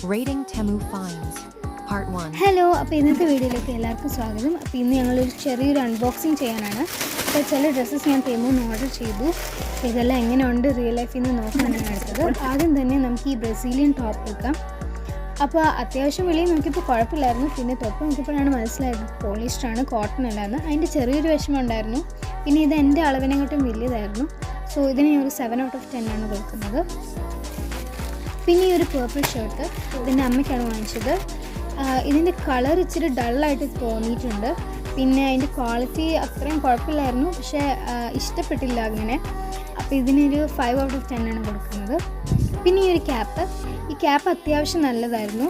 Rating Temu Finds Part 1. Hello, അപ്പോൾ ഇന്നത്തെ വീഡിയോയിലേക്ക് എല്ലാവർക്കും സ്വാഗതം. അപ്പോൾ ഇന്ന് ഞങ്ങളൊരു ചെറിയൊരു അൺബോക്സിങ് ചെയ്യാനാണ്. അപ്പോൾ ചില ഡ്രസ്സസ് ഞാൻ തെമുന്ന് ഓർഡർ ചെയ്തു. അപ്പോൾ ഇതെല്ലാം എങ്ങനെയുണ്ട് റിയൽ ലൈഫിൽ നിന്ന് നോക്കാനാണ് അടുത്തത്. ആദ്യം തന്നെ നമുക്ക് ഈ ബ്രസീലിയൻ ടോപ്പ് എടുക്കാം. അപ്പോൾ അത്യാവശ്യം വെളിയിൽ നോക്കിയപ്പോൾ കുഴപ്പമില്ലായിരുന്നു. പിന്നെ തൊട്ട് നോക്കിയപ്പോഴാണ് മനസ്സിലായത് പോളിസ്റ്ററാണ്, കോട്ടൺ അല്ലാന്ന്. അതിൻ്റെ ചെറിയൊരു വിഷമം ഉണ്ടായിരുന്നു. പിന്നെ ഇത് എൻ്റെ അളവിനെക്കാട്ടും വലിയതായിരുന്നു. സോ ഇതിന് ഞാൻ ഒരു 7 out of 10 ആണ് കൊടുക്കുന്നത്. പിന്നെ ഈ ഒരു പേർപ്പിൾ ഷർട്ട് ഇതിൻ്റെ അമ്മയ്ക്കാണ് വാങ്ങിച്ചത്. ഇതിൻ്റെ കളർ ഇച്ചിരി ഡള്ളായിട്ട് തോന്നിയിട്ടുണ്ട്. പിന്നെ അതിൻ്റെ ക്വാളിറ്റി അത്രയും കുഴപ്പമില്ലായിരുന്നു, പക്ഷേ ഇഷ്ടപ്പെട്ടില്ല അങ്ങനെ. അപ്പോൾ ഇതിനൊരു 5 out of 10 ആണ് കൊടുക്കുന്നത്. പിന്നെ ഈ ഒരു ക്യാപ്പ് അത്യാവശ്യം നല്ലതായിരുന്നു.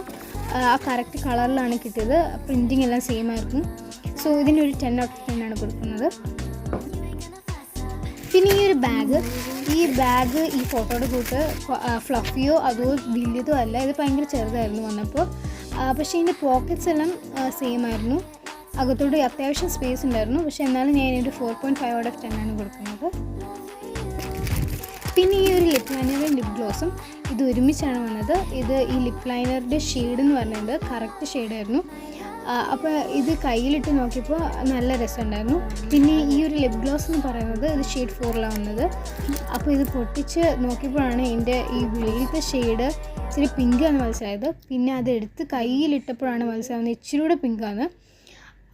ആ കറക്റ്റ് കളറിലാണ് കിട്ടിയത്. പ്രിൻറ്റിങ് എല്ലാം സെയിം ആയിരുന്നു. സോ ഇതിനൊരു 10 out of 10 ആണ് കൊടുക്കുന്നത്. പിന്നെ ഈ ഒരു ബാഗ് ഈ ഫോട്ടോയുടെ കൂട്ട് ഫ്ലഫിയോ അതോ വലിയതോ അല്ല. ഇത് ഭയങ്കര ചെറുതായിരുന്നു വന്നപ്പോൾ. പക്ഷേ ഇതിൻ്റെ പോക്കറ്റ്സ് എല്ലാം സെയിം ആയിരുന്നു. അകത്തോട് അത്യാവശ്യം സ്പേസ് ഉണ്ടായിരുന്നു. പക്ഷേ എന്നാലും ഞാൻ ഇതിൻ്റെ 4.5 out of 10 ആണ് കൊടുക്കുന്നത്. പിന്നെ ഈ ഒരു ലിപ് ലൈനറും ലിപ് ഗ്ലോസും ഇത് ഒരുമിച്ചാണ് വന്നത്. ഈ ലിപ് ലൈനറിൻ്റെ ഷെയ്ഡ് എന്ന് പറയുന്നത് കറക്റ്റ് ഷെയ്ഡായിരുന്നു. അപ്പോൾ ഇത് കയ്യിലിട്ട് നോക്കിയപ്പോൾ നല്ല രസമുണ്ടായിരുന്നു. പിന്നെ ഈ ഒരു ലിപ് ഗ്ലോസ് എന്ന് പറയുന്നത് ഇത് ഷെയ്ഡ് 4ലാണ് വന്നത്. അപ്പോൾ ഇത് പൊട്ടിച്ച് നോക്കിയപ്പോഴാണ് ഇതിൻ്റെ ഈ വെളിയിലത്തെ ഷെയ്ഡ് ഇച്ചിരി പിങ്കാന്ന് മനസ്സിലായത്. പിന്നെ അതെടുത്ത് കയ്യിലിട്ടപ്പോഴാണ് മനസ്സിലാവുന്നത് ഇച്ചിരി കൂടെ പിങ്കാണ്.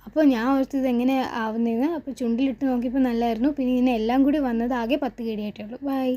അപ്പോൾ ഞാൻ ഓർത്ത് ഇതെങ്ങനെ ആവുന്നതെന്ന്. അപ്പോൾ ചുണ്ടിലിട്ട് നോക്കിയപ്പോൾ നല്ലതായിരുന്നു. പിന്നെ ഇതിനെല്ലാം കൂടി വന്നത് ആകെ 10 KD ആയിട്ടുള്ളൂ. ബൈ.